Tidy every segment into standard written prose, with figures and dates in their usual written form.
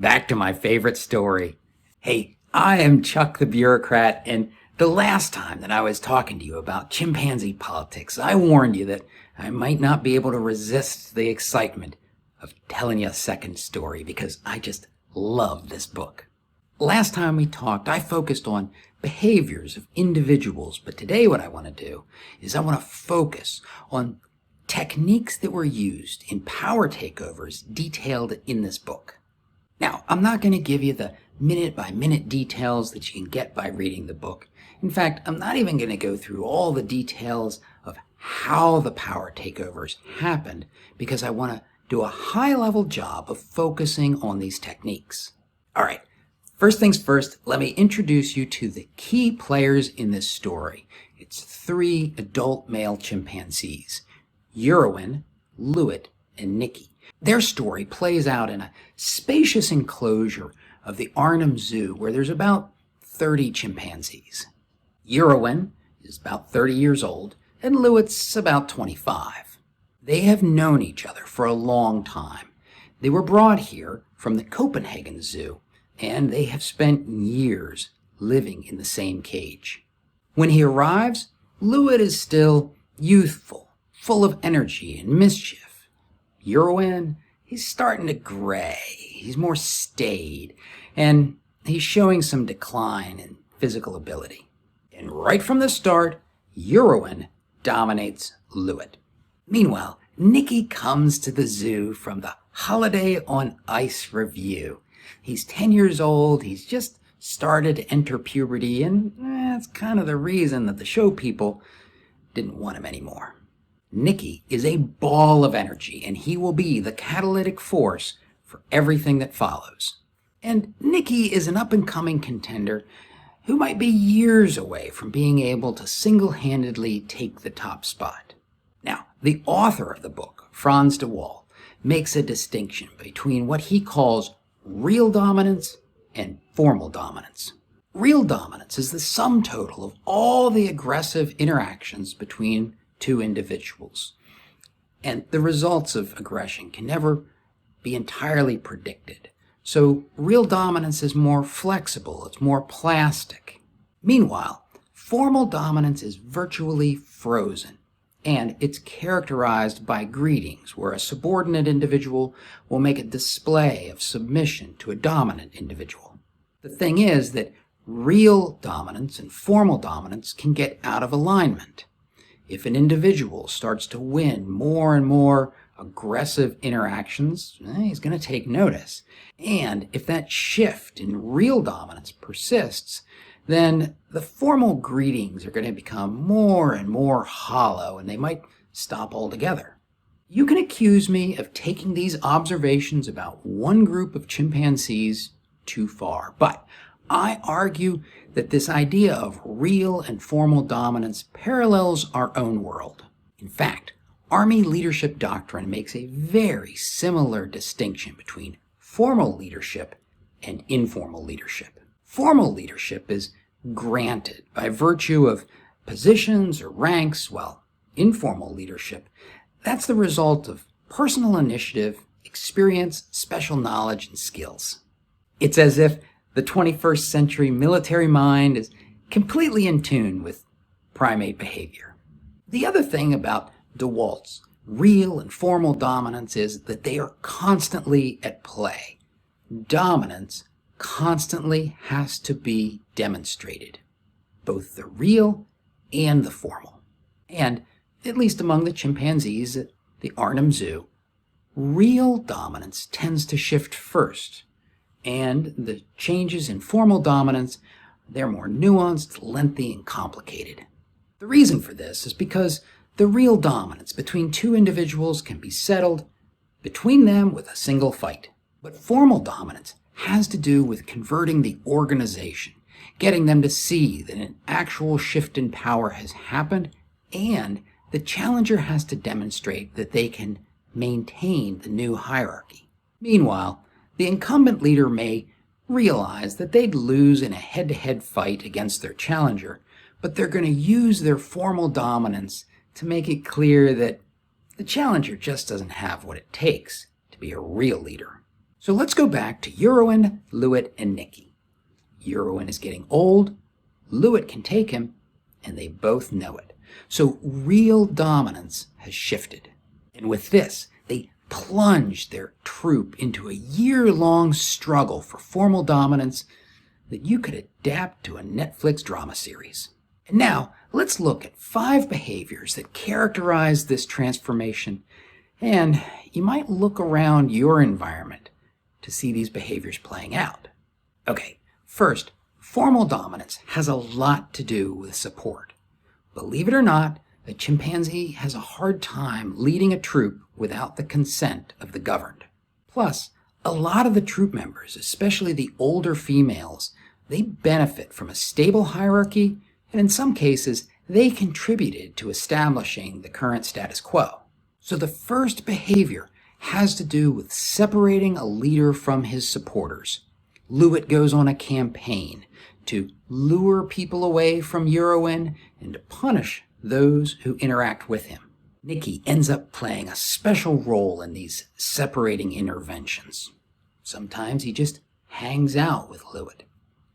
back to my favorite story. Hey, I am Chuck the Bureaucrat, and the last time that I was talking to you about chimpanzee politics, I warned you that I might not be able to resist the excitement of telling you a second story because I just love this book. Last time we talked, I focused on behaviors of individuals, but today what I want to do is I want to focus on techniques that were used in power takeovers detailed in this book. Now, I'm not going to give you the minute-by-minute details that you can get by reading the book. In fact, I'm not even going to go through all the details of how the power takeovers happened because I want to do a high-level job of focusing on these techniques. All right, first things first, let me introduce you to the key players in this story. It's 3 adult male chimpanzees, Eurowin, Louet, and Nicky. Their story plays out in a spacious enclosure of the Arnhem Zoo where there's about 30 chimpanzees. Eurowin is about 30 years old and Louet's about 25. They have known each other for a long time. They were brought here from the Copenhagen Zoo and they have spent years living in the same cage. When he arrives, Louet is still youthful, full of energy and mischief. Eurowin, he's starting to gray. He's more staid, and he's showing some decline in physical ability. And right from the start, Eurowin dominates Louet. Meanwhile, Nicky comes to the zoo from the Holiday on Ice review. He's 10 years old, he's just started to enter puberty, and that's kind of the reason that the show people didn't want him anymore. Nicky is a ball of energy, and he will be the catalytic force for everything that follows. And Nicky is an up-and-coming contender who might be years away from being able to single-handedly take the top spot. Now, the author of the book, Frans de Waal, makes a distinction between what he calls real dominance and formal dominance. Real dominance is the sum total of all the aggressive interactions between 2 individuals. And the results of aggression can never be entirely predicted. So real dominance is more flexible, it's more plastic. Meanwhile, formal dominance is virtually frozen, and it's characterized by greetings, where a subordinate individual will make a display of submission to a dominant individual. The thing is that real dominance and formal dominance can get out of alignment. If an individual starts to win more and more aggressive interactions, he's going to take notice. And if that shift in real dominance persists, then the formal greetings are going to become more and more hollow, and they might stop altogether. You can accuse me of taking these observations about one group of chimpanzees too far, but I argue that this idea of real and formal dominance parallels our own world. In fact, Army leadership doctrine makes a very similar distinction between formal leadership and informal leadership. Formal leadership is granted by virtue of positions or ranks, while informal leadership, that's the result of personal initiative, experience, special knowledge, and skills. It's as if the 21st century military mind is completely in tune with primate behavior. The other thing about de Waal's real and formal dominance is that they are constantly at play. Dominance constantly has to be demonstrated, both the real and the formal. And, at least among the chimpanzees at the Arnhem Zoo, real dominance tends to shift first, and the changes in formal dominance, they're more nuanced, lengthy, and complicated. The reason for this is because the real dominance between 2 individuals can be settled between them with a single fight. But formal dominance has to do with converting the organization, getting them to see that an actual shift in power has happened, and the challenger has to demonstrate that they can maintain the new hierarchy. Meanwhile, the incumbent leader may realize that they'd lose in a head-to-head fight against their challenger, but they're going to use their formal dominance to make it clear that the challenger just doesn't have what it takes to be a real leader. So let's go back to Eurowin, Lewitt, and Nicky. Eurowin is getting old, Lewitt can take him, and they both know it. So real dominance has shifted. And with this, they plunged their troop into a year-long struggle for formal dominance that you could adapt to a Netflix drama series. And now, let's look at 5 behaviors that characterize this transformation, and you might look around your environment to see these behaviors playing out. Okay, first, formal dominance has a lot to do with support. Believe it or not, a chimpanzee has a hard time leading a troop without the consent of the governed. Plus, a lot of the troop members, especially the older females, they benefit from a stable hierarchy, and in some cases, they contributed to establishing the current status quo. So the first behavior has to do with separating a leader from his supporters. Lewitt goes on a campaign to lure people away from Eurowin and to punish those who interact with him. Nicky ends up playing a special role in these separating interventions. Sometimes he just hangs out with Lewitt.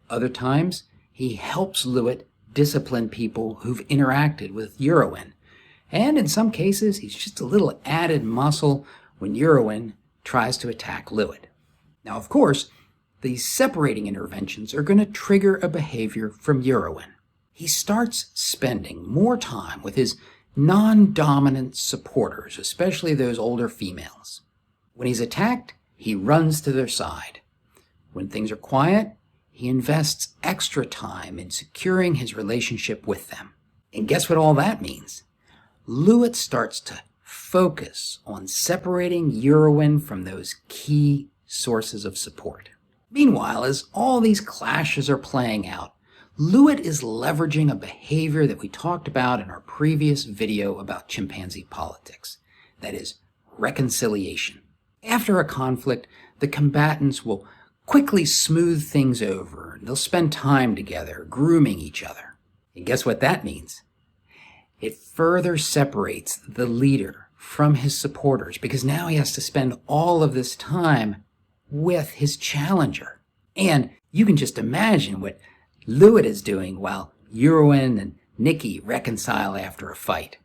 Other times, he helps Lewitt discipline people who've interacted with Eurowin. And in some cases, he's just a little added muscle when Eurowin tries to attack Lewitt. Now, of course, these separating interventions are going to trigger a behavior from Eurowin. He starts spending more time with his non-dominant supporters, especially those older females. When he's attacked, he runs to their side. When things are quiet, he invests extra time in securing his relationship with them. And guess what all that means? Lewitt starts to focus on separating Eurowin from those key sources of support. Meanwhile, as all these clashes are playing out, Lewitt is leveraging a behavior that we talked about in our previous video about chimpanzee politics. That is, reconciliation. After a conflict, the combatants will quickly smooth things over, and they'll spend time together, grooming each other. And guess what that means? It further separates the leader from his supporters, because now he has to spend all of this time with his challenger. And you can just imagine what Lewitt is doing while Eurowin and Nicky reconcile after a fight.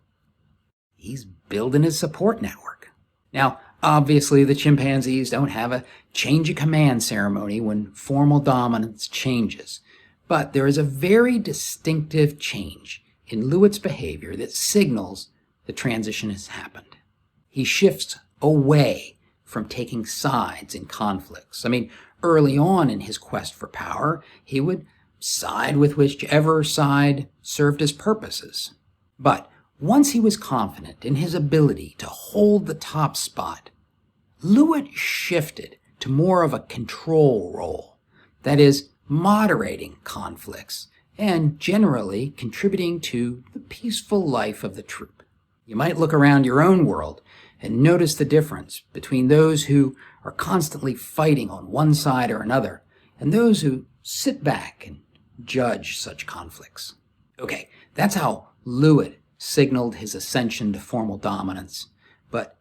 He's building his support network. Now, obviously, the chimpanzees don't have a change of command ceremony when formal dominance changes, but there is a very distinctive change in Lewitt's behavior that signals the transition has happened. He shifts away from taking sides in conflicts. Early on in his quest for power, he would side with whichever side served his purposes. But once he was confident in his ability to hold the top spot, Lewitt shifted to more of a control role, that is, moderating conflicts and generally contributing to the peaceful life of the troop. You might look around your own world and notice the difference between those who are constantly fighting on one side or another and those who sit back and judge such conflicts. Okay, that's how Lewitt signaled his ascension to formal dominance, but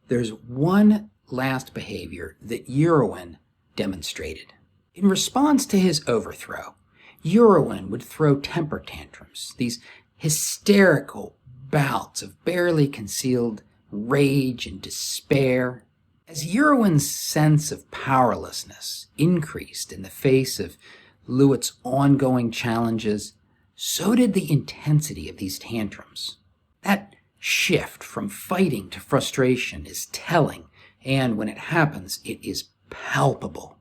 there's one last behavior that Eurowin demonstrated. In response to his overthrow, Eurowin would throw temper tantrums, these hysterical bouts of barely concealed rage and despair. As Eurowin's sense of powerlessness increased in the face of Lewitt's ongoing challenges, so did the intensity of these tantrums. That shift from fighting to frustration is telling, and when it happens, it is palpable.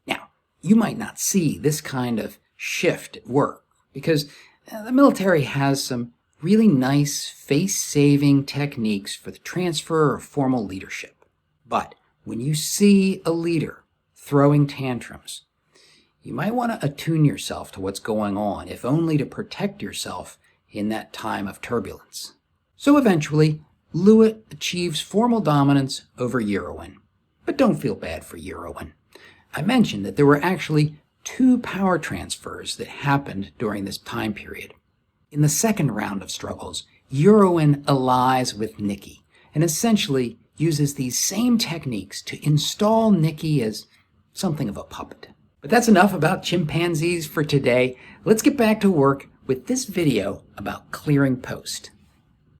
Now, you might not see this kind of shift at work because the military has some really nice face-saving techniques for the transfer of formal leadership. But when you see a leader throwing tantrums, you might want to attune yourself to what's going on, if only to protect yourself in that time of turbulence. So eventually, Lewitt achieves formal dominance over Eurowin. But don't feel bad for Eurowin. I mentioned that there were actually 2 power transfers that happened during this time period. In the second round of struggles, Eurowin allies with Nicky, and essentially uses these same techniques to install Nikki as something of a puppet. But that's enough about chimpanzees for today. Let's get back to work with this video about clearing post.